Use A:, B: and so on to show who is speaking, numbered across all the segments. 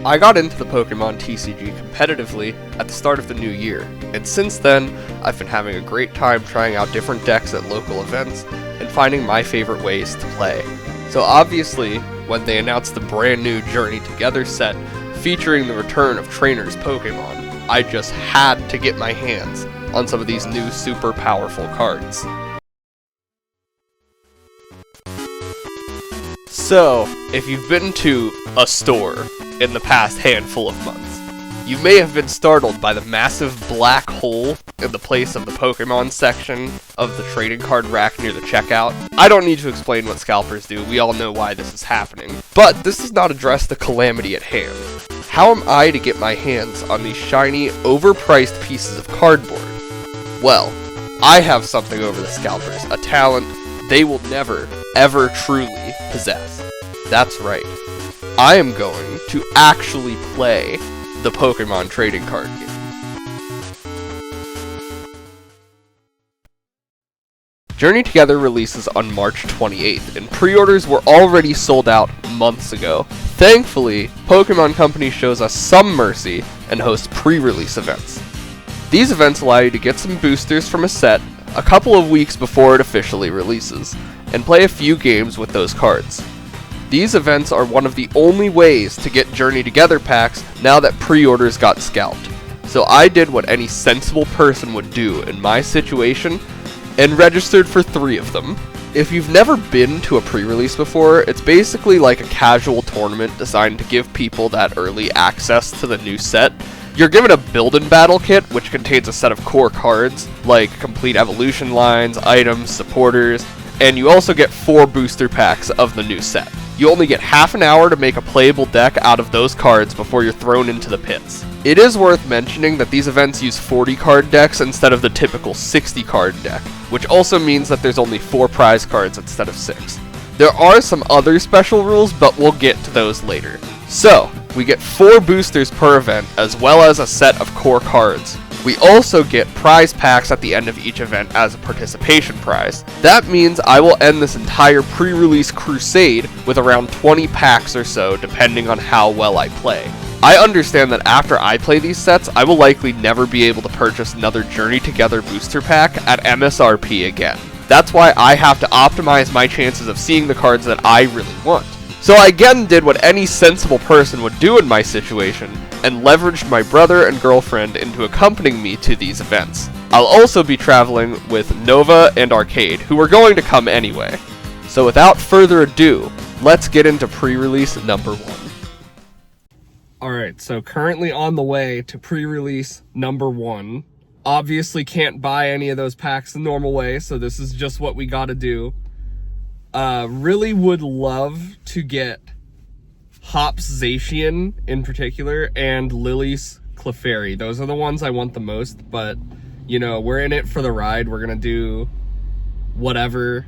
A: I got into the Pokemon TCG competitively at the start of the new year, and since then, I've been having a great time trying out different decks at local events and finding my favorite ways to play. So obviously, when they announced the brand new Journey Together set featuring the return of trainers Pokemon, I just had to get my hands on some of these new super powerful cards. So, if you've been to a store in the past handful of months, you may have been startled by the massive black hole in the place of the Pokemon section of the trading card rack near the checkout. I don't need to explain what scalpers do, we all know why this is happening. But this does not address the calamity at hand. How am I to get my hands on these shiny, overpriced pieces of cardboard? Well, I have something over the scalpers, a talent they will never, ever truly possess. That's right. I am going to actually play the Pokemon trading card game. Journey Together releases on March 28th, and pre-orders were already sold out months ago. Thankfully, Pokemon Company shows us some mercy and hosts pre-release events. These events allow you to get some boosters from a set a couple of weeks before it officially releases, and play a few games with those cards. These events are one of the only ways to get Journey Together packs now that pre-orders got scalped. So I did what any sensible person would do in my situation and registered for 3 of them. If you've never been to a pre-release before, it's basically like a casual tournament designed to give people that early access to the new set. You're given a build and battle kit, which contains a set of core cards, like complete evolution lines, items, supporters, and you also get 4 booster packs of the new set. You only get half an hour to make a playable deck out of those cards before you're thrown into the pits. It is worth mentioning that these events use 40 card decks instead of the typical 60 card deck, which also means that there's only 4 prize cards instead of 6. There are some other special rules, but we'll get to those later. So, we get 4 boosters per event, as well as a set of core cards. We also get prize packs at the end of each event as a participation prize. That means I will end this entire pre-release crusade with around 20 packs or so, depending on how well I play. I understand that after I play these sets, I will likely never be able to purchase another Journey Together booster pack at MSRP again. That's why I have to optimize my chances of seeing the cards that I really want. So I again did what any sensible person would do in my situation, and leveraged my brother and girlfriend into accompanying me to these events. I'll also be traveling with Nova and Arcade, who are going to come anyway. So without further ado, let's get into pre-release number 1. Alright, so currently on the way to pre-release number 1. Obviously can't buy any of those packs the normal way, so this is just what we gotta do. Really would love to get Hops Zacian in particular and Lily's Clefairy. Those are the ones I want the most, but you know, we're in it for the ride. We're gonna do whatever,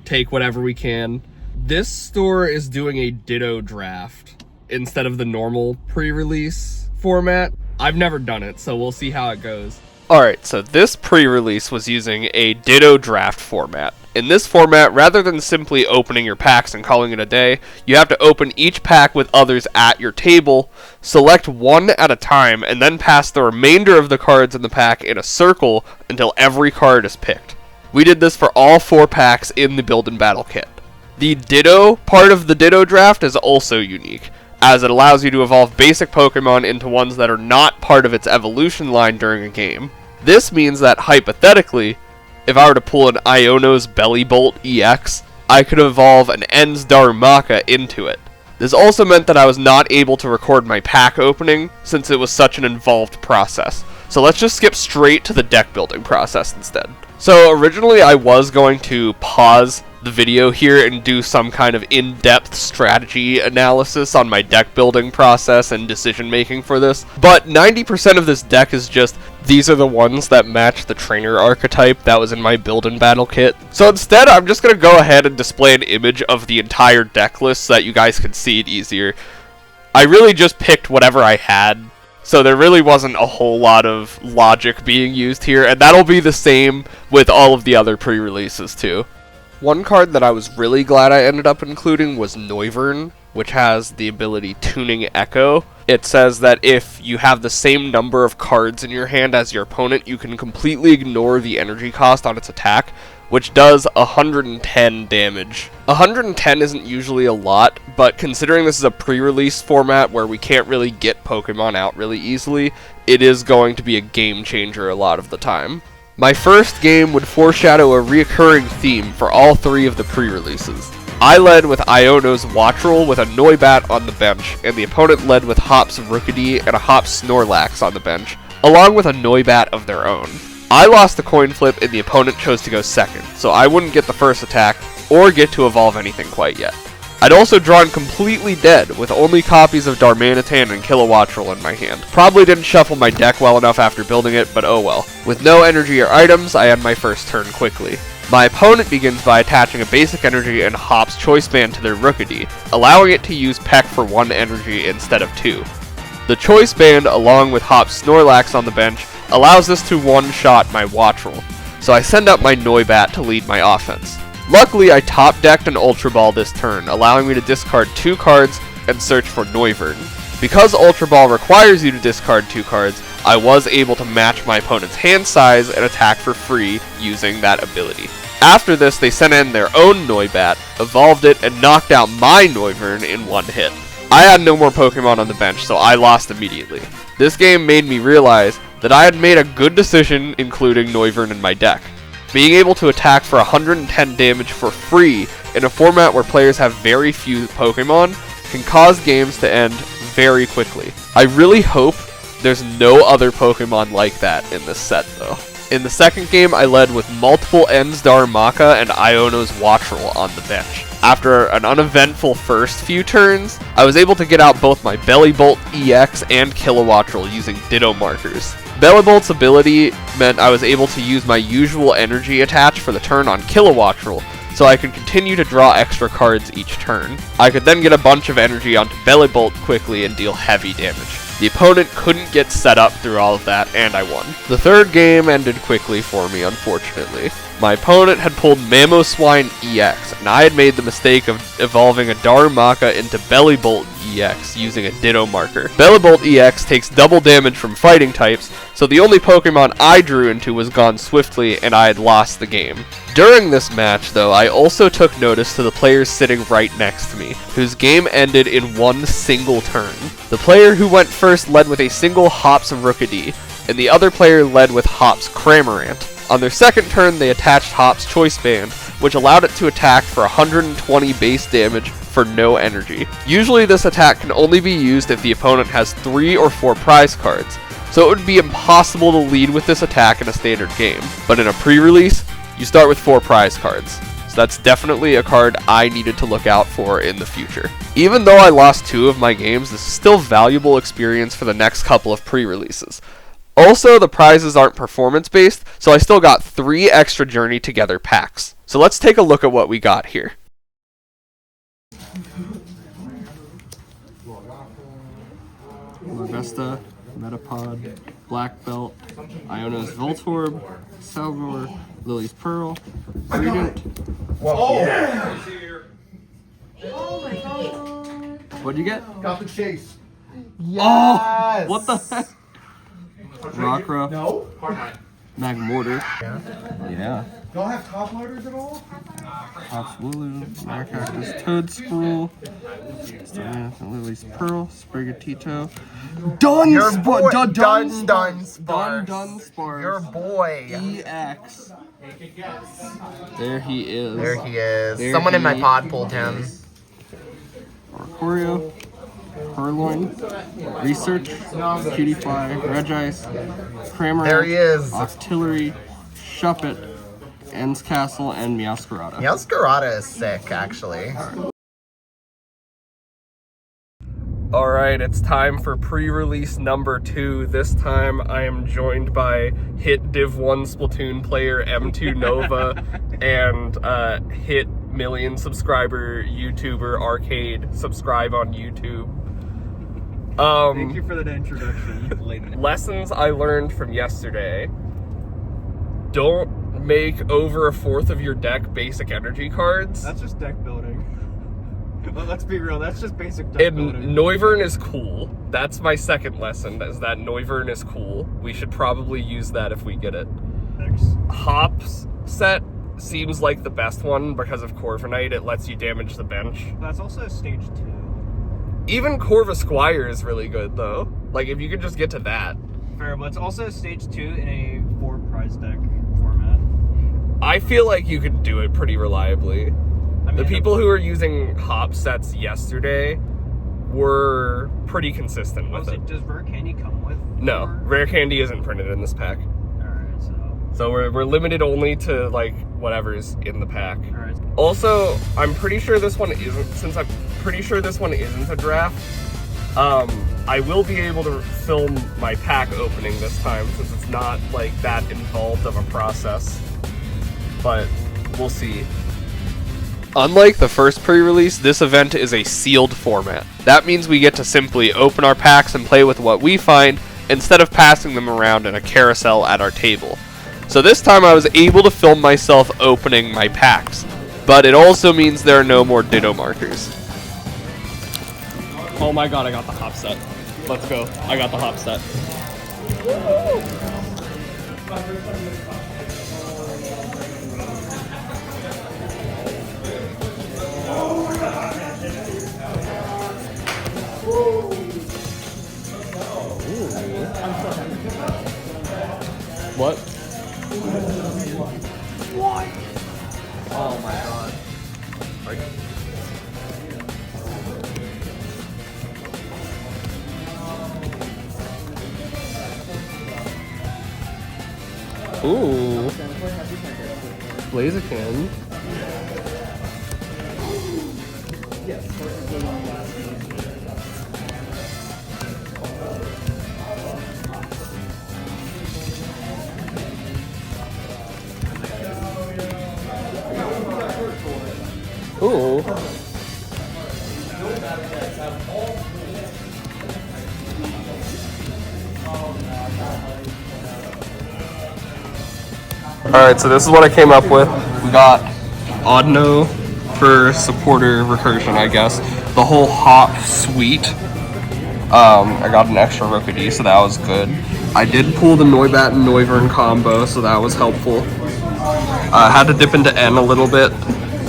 A: take whatever we can. This store is doing a Ditto draft instead of the normal pre-release format. I've never done it, so we'll see how it goes. Alright, so this pre-release was using a Ditto draft format. In this format, rather than simply opening your packs and calling it a day, you have to open each pack with others at your table, select one at a time, and then pass the remainder of the cards in the pack in a circle until every card is picked. We did this for all 4 packs in the build and battle kit. The Ditto part of the Ditto draft is also unique, as it allows you to evolve basic Pokemon into ones that are not part of its evolution line during a game. This means that, hypothetically, if I were to pull an Iono's Bellibolt EX, I could evolve an En's Darumaka into it. This also meant that I was not able to record my pack opening, since it was such an involved process. So let's just skip straight to the deck building process instead. So originally I was going to pause the video here and do some kind of in-depth strategy analysis on my deck building process and decision making for this, but 90% of this deck is just, these are the ones that match the trainer archetype that was in my build and battle kit. So instead, I'm just going to go ahead and display an image of the entire deck list so that you guys can see it easier. I really just picked whatever I had, so there really wasn't a whole lot of logic being used here, and that'll be the same with all of the other pre-releases too. One card that I was really glad I ended up including was Noivern, which has the ability Tuning Echo. It says that if you have the same number of cards in your hand as your opponent, you can completely ignore the energy cost on its attack, which does 110 damage. 110 isn't usually a lot, but considering this is a pre-release format where we can't really get Pokemon out really easily, it is going to be a game changer a lot of the time. My first game would foreshadow a reoccurring theme for all three of the pre-releases. I led with Iono's Wattrel with a Noibat on the bench, and the opponent led with Hop's Rookidee and a Hop Snorlax on the bench, along with a Noibat of their own. I lost the coin flip and the opponent chose to go second, so I wouldn't get the first attack, or get to evolve anything quite yet. I'd also drawn completely dead, with only copies of Darmanitan and Kilowattrel in my hand. Probably didn't shuffle my deck well enough after building it, but oh well. With no energy or items, I end my first turn quickly. My opponent begins by attaching a basic energy and Hop's Choice Band to their Rookidee, allowing it to use Peck for 1 energy instead of 2. The Choice Band, along with Hop's Snorlax on the bench, allows this to one-shot my Wattrel, so I send out my Noibat to lead my offense. Luckily, I top-decked an Ultra Ball this turn, allowing me to discard 2 cards and search for Noivern. Because Ultra Ball requires you to discard 2 cards, I was able to match my opponent's hand size and attack for free using that ability. After this, they sent in their own Noibat, evolved it, and knocked out my Noivern in 1 hit. I had no more Pokemon on the bench, so I lost immediately. This game made me realize that I had made a good decision including Noivern in my deck. Being able to attack for 110 damage for free in a format where players have very few Pokemon can cause games to end very quickly. I really hope there's no other Pokemon like that in this set though. In the second game, I led with multiple Ends Darumaka and Iono's Wattrel on the bench. After an uneventful first few turns, I was able to get out both my Bellibolt EX and Kilowattrel using Ditto markers. Bellibolt's ability meant I was able to use my usual energy attach for the turn on Kilowattrel, so I could continue to draw extra cards each turn. I could then get a bunch of energy onto Bellibolt quickly and deal heavy damage. The opponent couldn't get set up through all of that, and I won. The third game ended quickly for me, unfortunately. My opponent had pulled Mamoswine EX, and I had made the mistake of evolving a Darumaka into Bellibolt EX using a Ditto marker. Bellibolt EX takes double damage from fighting types, so the only Pokemon I drew into was gone swiftly, and I had lost the game. During this match, though, I also took notice to the players sitting right next to me, whose game ended in 1 single turn. The player who went first led with a single Hop's Rookidee, and the other player led with Hop's Cramorant. On their second turn, they attached Hop's Choice Band, which allowed it to attack for 120 base damage for no energy. Usually this attack can only be used if the opponent has 3 or 4 prize cards, so it would be impossible to lead with this attack in a standard game. But in a pre-release, you start with 4 prize cards, so that's definitely a card I needed to look out for in the future. Even though I lost 2 of my games, this is still valuable experience for the next couple of pre-releases. Also, the prizes aren't performance-based, so I still got 3 extra Journey Together packs. So let's take a look at what we got here. Larvesta, Metapod, Black Belt, Iono's Voltorb, Salvor, Lily's Pearl, Radiant.
B: Oh!
C: Oh my god.
A: What'd you get?
B: Got the chase.
C: Yes.
A: Oh! What the heck? Rockruff.
B: No?
A: Magmortar. Yeah.
B: Don't have top loaders at all?
A: Hops Wooloo, Maracactus, Toadspool, Lily's Pearl, Sprigatito,
C: Dunsparce. Your boy.
A: EX. There he is.
C: There he is. Someone in my pod pulled him.
A: Oricorio, Purloin, Research, Cutie-Fly, Regice, Cramorant,
C: There he is.
A: Octillery, Shuppet, Ends Castle, and Meowscarada.
C: Meowscarada is sick, actually.
A: Alright, it's time for pre-release number 2. This time I am joined by hit Div 1 Splatoon player M2 Nova and hit million subscriber YouTuber Arcade. Subscribe on YouTube.
D: Thank you for that introduction.
A: Lessons I learned from yesterday. Don't make over a fourth of your deck basic energy cards.
D: That's just deck building. Let's be real, that's just basic deck
A: And
D: building.
A: Noivern is cool. That's my second lesson, is that Noivern is cool. We should probably use that if we get it.
D: Thanks.
A: Hops set seems like the best one because of Corviknight. It lets you damage the bench.
D: That's also stage 2.
A: Even Corva Squire is really good, though. Like, if you could just get to that.
D: Fair, but it's also stage 2 in a 4 prize deck format.
A: I feel like you could do it pretty reliably.
D: I mean,
A: The people who were using hop sets yesterday were pretty consistent with it.
D: Does Rare Candy come with?
A: No, Rare Candy isn't printed in this pack.
D: Alright, so...
A: So we're limited only to, like, whatever's in the pack.
D: Alright.
A: Also, I'm pretty sure this one isn't, since I'm pretty sure this one isn't a draft, I will be able to film my pack opening this time, since it's not, like, that involved of a process. But we'll see. Unlike the first pre-release, this event is a sealed format. That means we get to simply open our packs and play with what we find, instead of passing them around in a carousel at our table. So this time I was able to film myself opening my packs, but it also means there are no more ditto markers. Oh my god, I got the hop set. Let's go. I got the hop set. What? What? Oh my god. Ooh. Blaziken. Ooh. Alright, so this is what I came up with. We got Audino for supporter recursion, I guess. The whole hop suite. I got an extra Rookity, so that was good. I did pull the Noibat and Noivern combo, so that was helpful. I had to dip into N a little bit.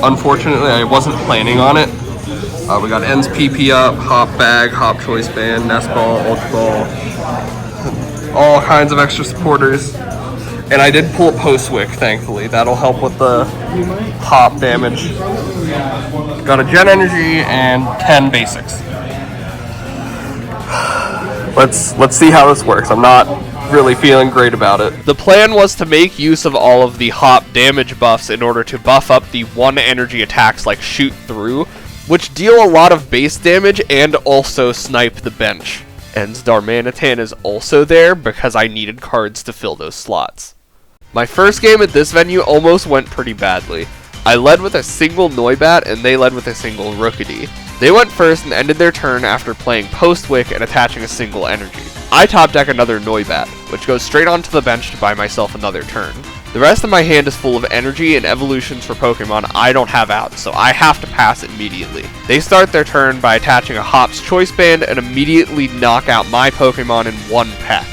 A: Unfortunately, I wasn't planning on it. We got N's PP up, Hop Bag, Hop Choice Band, Nest Ball, Ultra Ball, all kinds of extra supporters. And I did pull Postwick, thankfully. That'll help with the hop damage. Got a Gen Energy and 10 basics. Let's see how this works. I'm not really feeling great about it. The plan was to make use of all of the hop damage buffs in order to buff up the 1 energy attacks like Shoot Through, which deal a lot of base damage and also snipe the bench. And Darmanitan is also there because I needed cards to fill those slots. My first game at this venue almost went pretty badly. I led with a single Noibat and they led with a single Rookity. They went first and ended their turn after playing Postwick and attaching a single energy. I top deck another Noibat, which goes straight onto the bench to buy myself another turn. The rest of my hand is full of energy and evolutions for Pokemon I don't have out, so I have to pass immediately. They start their turn by attaching a Hop's Choice Band and immediately knock out my Pokemon in one peck,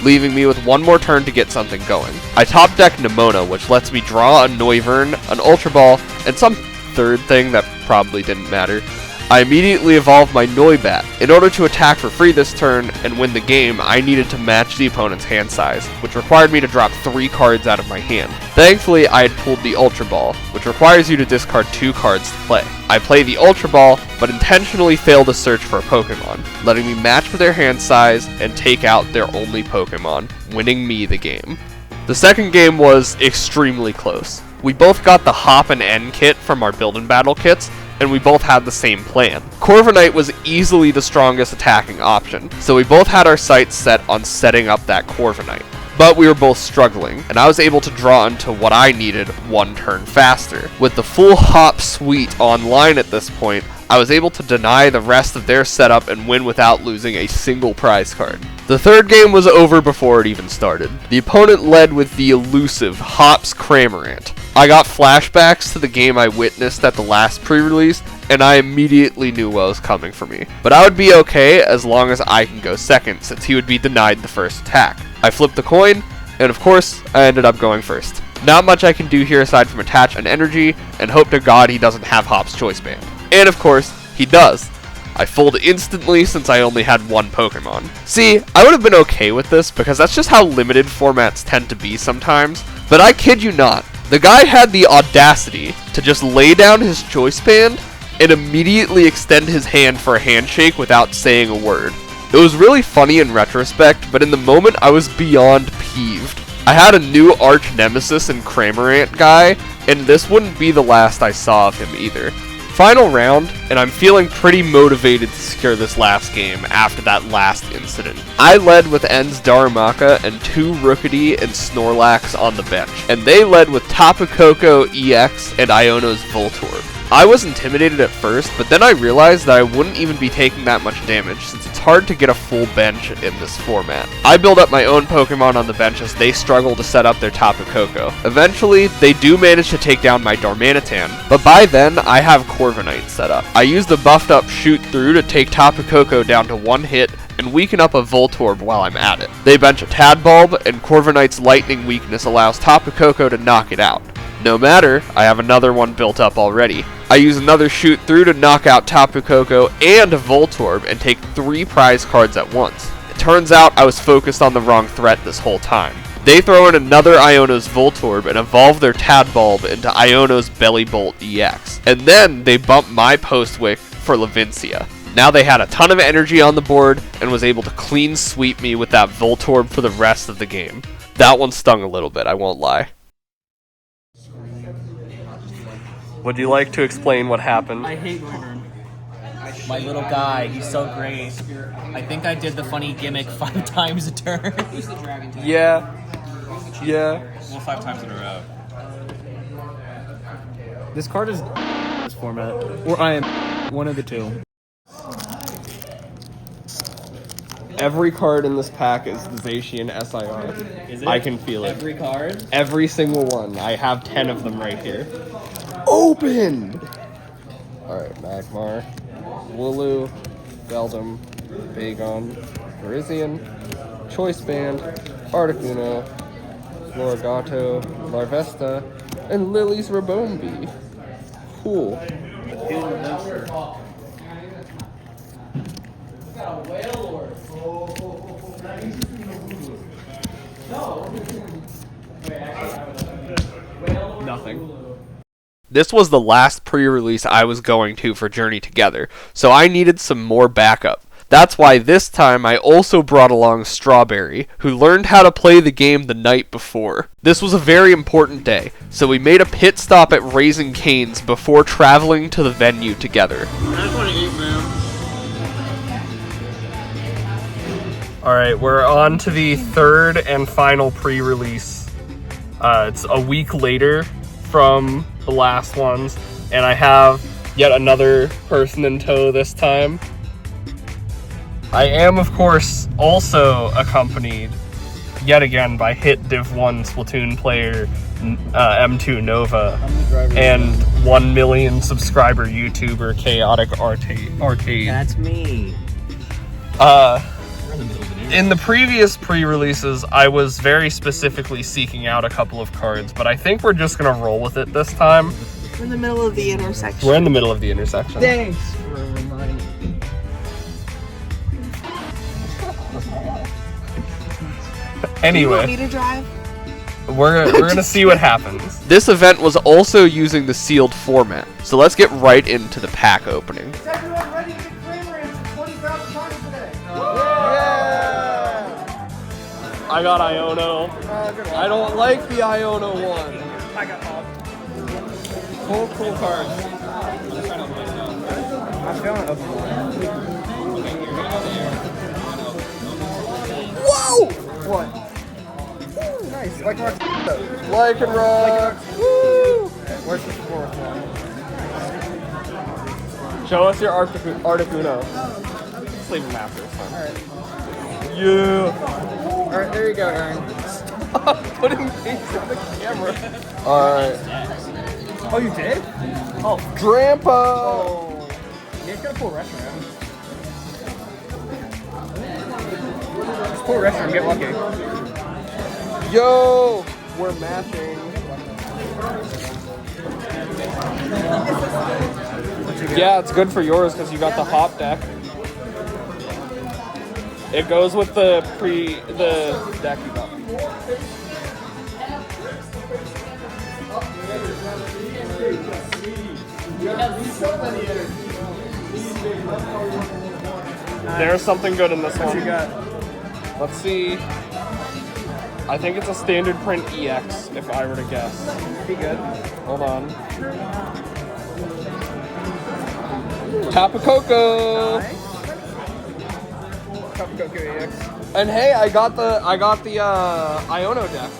A: leaving me with one more turn to get something going. I top deck Nemona, which lets me draw a Noivern, an Ultra Ball, and some third thing that probably didn't matter. I immediately evolved my Noibat. In order to attack for free this turn and win the game, I needed to match the opponent's hand size, which required me to drop 3 cards out of my hand. Thankfully, I had pulled the Ultra Ball, which requires you to discard 2 cards to play. I play the Ultra Ball, but intentionally fail to search for a Pokemon, letting me match with their hand size and take out their only Pokemon, winning me the game. The second game was extremely close. We both got the Hop and N kit from our Build and Battle kits, and we both had the same plan. Corviknight was easily the strongest attacking option, so we both had our sights set on setting up that Corviknight. But we were both struggling, and I was able to draw into what I needed 1 turn faster. With the full Hop suite online at this point, I was able to deny the rest of their setup and win without losing a single prize card. The third game was over before it even started. The opponent led with the elusive Hops Cramorant. I got flashbacks to the game I witnessed at the last pre-release, and I immediately knew what was coming for me. But I would be okay as long as I can go second, since he would be denied the first attack. I flipped the coin, and of course, I ended up going first. Not much I can do here aside from attach an energy, and hope to God he doesn't have Hop's Choice Band. And of course, he does. I fold instantly since I only had one Pokemon. See, I would have been okay with this because that's just how limited formats tend to be sometimes, but I kid you not, the guy had the audacity to just lay down his Choice Band and immediately extend his hand for a handshake without saying a word. It was really funny in retrospect, but in the moment I was beyond peeved. I had a new arch nemesis in Cramorant guy, and this wouldn't be the last I saw of him either. Final round, and I'm feeling pretty motivated to secure this last game after that last incident. I led with En's Darumaka and 2 Rookity and Snorlax on the bench, and they led with Tapu Koko EX and Iono's Voltorb. I was intimidated at first, but then I realized that I wouldn't even be taking that much damage since it's hard to get a full bench in this format. I build up my own Pokemon on the bench as they struggle to set up their Tapu Koko. Eventually, they do manage to take down my Darmanitan, but by then, I have Corviknight set up. I use the buffed up Shoot Through to take Tapu Koko down to 1 hit and weaken up a Voltorb while I'm at it. They bench a Tadbulb, and Corviknight's lightning weakness allows Tapu Koko to knock it out. No matter, I have another one built up already. I use another Shoot Through to knock out Tapu Koko and a Voltorb and take 3 prize cards at once. It turns out I was focused on the wrong threat this whole time. They throw in another Iono's Voltorb and evolve their Tadbulb into Iono's Bellibolt EX. And then they bump my Postwick for Lavincia. Now they had a ton of energy on the board and was able to clean sweep me with that Voltorb for the rest of the game. That one stung a little bit, I won't lie. Would you like to explain what happened?
D: I hate my turn.
E: My little guy, he's so great. I think I did the funny gimmick 5 times a turn.
A: Yeah.
D: Well, 5 times in a row. This card is this format, or I am one of the two.
A: Every card in this pack is the Zacian SIR.
E: Is it?
A: I can feel it.
E: Every card?
A: Every single one. I have 10 of them right here. Opened! Alright, Magmar, Wooloo, Beldum, Bagon, Virizion, Choice Band, Articuno, Florigato, Larvesta, and Lily's Rabombi. Cool. Nothing. This was the last pre-release I was going to for Journey Together, so I needed some more backup. That's why this time I also brought along Strawberry, who learned how to play the game the night before. This was a very important day, so we made a pit stop at Raising Cane's before traveling to the venue together.
D: I just want to eat, man.
A: Alright, we're on to the third and final pre-release. It's a week later from the last ones, and I have yet another person in tow this time. I am, of course, also accompanied yet again by hit Div 1 Splatoon player M2 Nova and 1 million subscriber YouTuber Chaotic Arcade.
E: That's me.
A: In the previous pre-releases, I was very specifically seeking out a couple of cards, but I think we're just gonna roll with it this time.
F: We're in the middle of the intersection.
A: We're in the middle of the intersection.
F: Thanks for reminding me.
A: Anyway.
F: Do you want me to drive?
A: We're gonna see what happens. This event was also using the sealed format, so let's get right into the pack opening.
B: Is everyone ready to get Cramorant for 20,000 times today?
A: I got Iono. I don't like the Iono one.
D: I got Hop.
A: Cool cards.
D: I'm feeling up.
B: Whoa! What? Ooh, nice. Like rock.
A: Like and rock. Woo!
B: Where's the fourth one?
A: Show us your Articuno. Just leave him after. Alright. Yeah.
B: Alright, there you go, Aaron.
A: Stop putting things on the camera. Alright.
B: Oh, you did?
A: Oh, Grandpa!
B: Oh. He's got a full restaurant. Just full restaurant, get lucky.
A: Yo! We're matching. Yeah, it's good for yours because you got the hop deck. It goes with the deck you got. There's something good in this one. What you got? Let's see. I think it's a standard print EX, if I were to guess.
B: Be good.
A: Hold on. Tapu Koko.
B: Tapu Koko EX.
A: And hey, I got the Iono deck.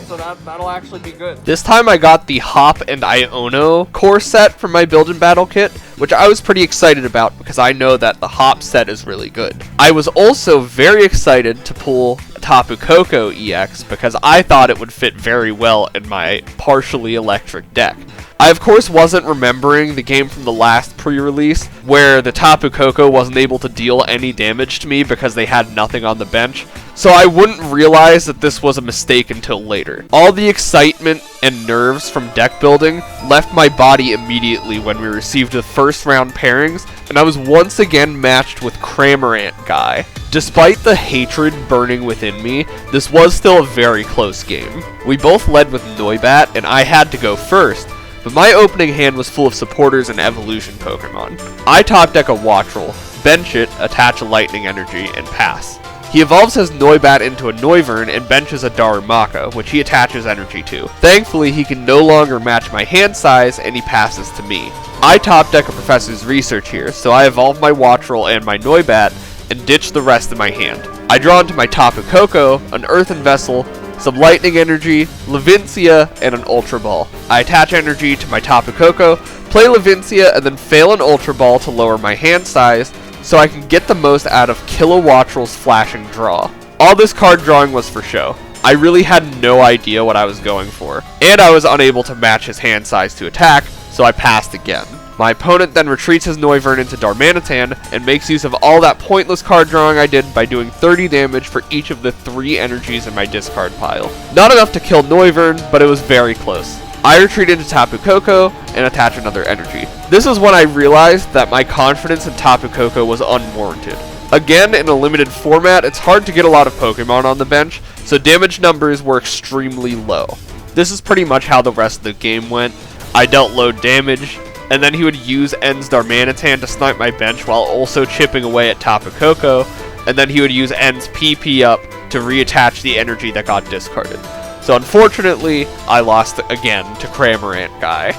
A: So that'll actually be good. This time I got the Hop and Iono core set from my Build and Battle kit, which I was pretty excited about because I know that the Hop set is really good. I was also very excited to pull Tapu Koko EX because I thought it would fit very well in my partially electric deck. I of course wasn't remembering the game from the last pre-release where the Tapu Koko wasn't able to deal any damage to me because they had nothing on the bench, so I wouldn't realize that this was a mistake until later. All the excitement and nerves from deck building left my body immediately when we received the first round pairings, and I was once again matched with Cramorant Guy. Despite the hatred burning within me, this was still a very close game. We both led with Noibat, and I had to go first, but my opening hand was full of supporters and evolution Pokemon. I top deck a Wattrel, bench it, attach a Lightning Energy, and pass. He evolves his Noibat into a Noivern and benches a Darumaka, which he attaches energy to. Thankfully, he can no longer match my hand size, and he passes to me. I top deck a Professor's Research here, so I evolve my Wattrel and my Noibat, and ditch the rest of my hand. I draw into my Tapu Koko, an Earthen Vessel, some Lightning Energy, Levincia, and an Ultra Ball. I attach energy to my Tapu Koko, play Levincia, and then fail an Ultra Ball to lower my hand size, so I can get the most out of Kilowattrel's Flashing Draw. All this card drawing was for show. I really had no idea what I was going for, and I was unable to match his hand size to attack, so I passed again. My opponent then retreats his Noivern into Darmanitan and makes use of all that pointless card drawing I did by doing 30 damage for each of the 3 energies in my discard pile. Not enough to kill Noivern, but it was very close. I retreat into Tapu Koko and attach another energy. This is when I realized that my confidence in Tapu Koko was unwarranted. Again, in a limited format, it's hard to get a lot of Pokemon on the bench, so damage numbers were extremely low. This is pretty much how the rest of the game went. I dealt low damage, and then he would use N's Darmanitan to snipe my bench while also chipping away at Tapu Koko, and then he would use N's PP up to reattach the energy that got discarded. So unfortunately, I lost again to Cramorant Guy.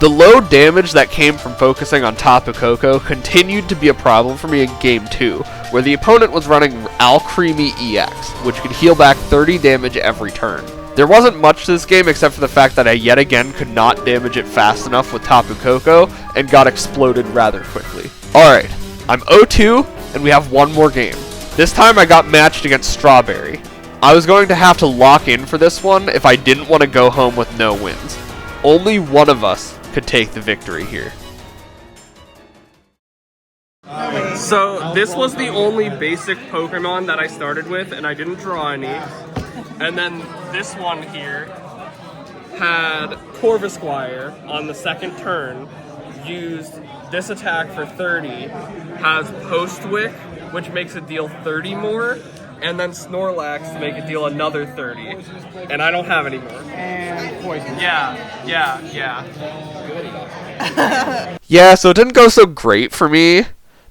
A: The low damage that came from focusing on Tapu Koko continued to be a problem for me in Game 2, where the opponent was running Alcremie EX, which could heal back 30 damage every turn. There wasn't much to this game except for the fact that I yet again could not damage it fast enough with Tapu Koko and got exploded rather quickly. Alright, I'm 0-2 and we have one more game. This time I got matched against Strawberry. I was going to have to lock in for this one if I didn't want to go home with no wins. Only one of us could take the victory here. So this was the only basic Pokemon that I started with and I didn't draw any. And then this one here had Corvisquire on the second turn, used this attack for 30, has Postwick, which makes it deal 30 more, and then Snorlax to make it deal another 30. And I don't have any more.
B: And poison.
A: Yeah. Yeah, so it didn't go so great for me.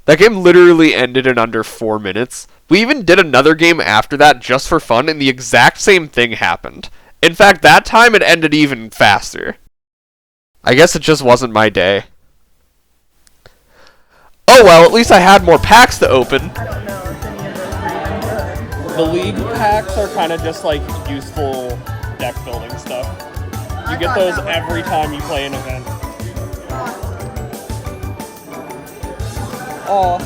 A: That game literally ended in under 4 minutes. We even did another game after that just for fun, and the exact same thing happened. In fact, that time it ended even faster. I guess it just wasn't my day. Oh well, at least I had more packs to open. The League packs are kind of just like useful deck building stuff. You get those every time you play an event. Oh.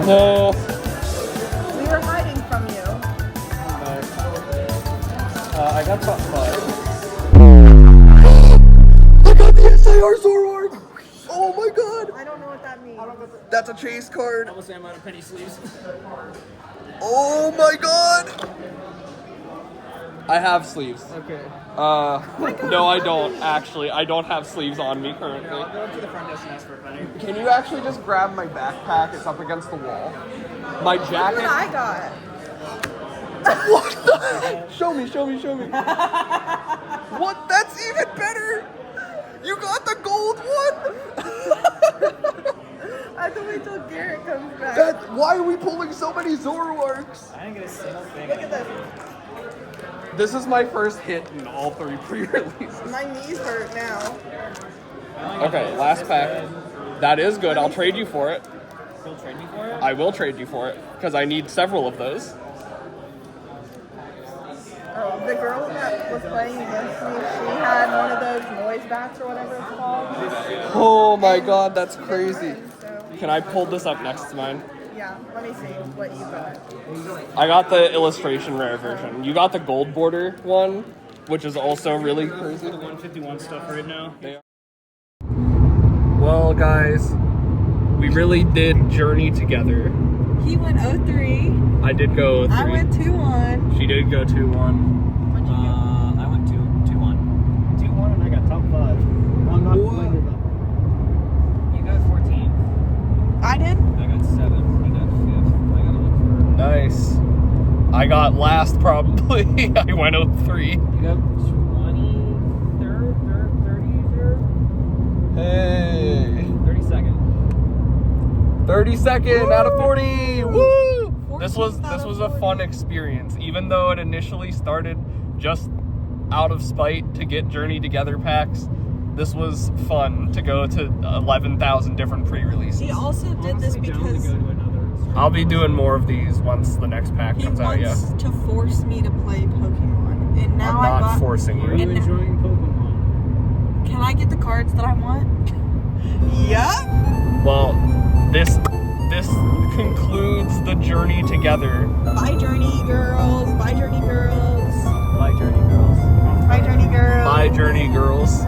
A: No.
B: We were hiding from you.
D: I got top 5.
A: I got the SIR Zoroark! Oh my god!
B: I don't know what that means.
A: That's a chase card.
E: Almost am out of penny sleeves.
A: Oh my god! I have sleeves.
D: Okay.
A: No, I don't actually. I don't have sleeves on me currently.
E: I'll go up to the front desk and ask for a penny.
A: Can you actually just grab my backpack? It's up against the wall. My
B: What
A: jacket.
B: I got.
A: What the? Show me. What? That's even better. You got the gold one.
B: I have to wait till Garrett comes back.
A: Why are we pulling so many Zoroarks?
E: I didn't get a single thing.
B: Look at this.
A: This is my first hit in all 3 pre-releases.
B: My knees hurt now.
A: Okay, last pack. That is good. I'll trade you for it.
E: You'll trade me for it?
A: I will trade you for it because I need several of those.
B: Oh, the girl that was playing against me, she had one of those noise bats or whatever it's called.
A: Oh my god, that's crazy.
B: So,
A: Can I pull this up next to mine?
B: yeah, let me see what you got.
A: I got the illustration rare version. You got the gold border one, which is also really crazy.
E: The 151 stuff right now.
A: Well, guys, we really did journey together.
B: He went 03.
A: I did go 3.
B: I went 2-1.
A: She did go 2-1.
E: I went 2-1.
D: 2-1 and I got top 5. I'm not playing with them.
E: You got 14.
B: I did?
E: I got 7. You got 5th. I gotta look for.
A: Nice. I got last probably. I went 03.
E: You got 23rd, 30th,
A: Hey.
E: 32nd.
A: 32nd out of 40. Woo! This
B: 14th
A: was a fun experience, even though it initially started just out of spite to get Journey Together packs. This was fun to go to 11,000 different pre-releases.
B: He also did this because
A: I'll be doing more of these once the next pack
B: he
A: comes out. Yeah,
B: wants to force me to play Pokemon. And now
A: I'm not
B: I got...
A: forcing
D: Are
A: you.
D: you enjoying Pokemon?
B: Can I get the cards that I want? Yup.
A: Well, this concludes the Journey Together.
B: Bye, Journey girls. Bye, Journey girls.
E: Bye, Journey Girls.
B: Bye, Journey girls.
A: Bye, Journey girls.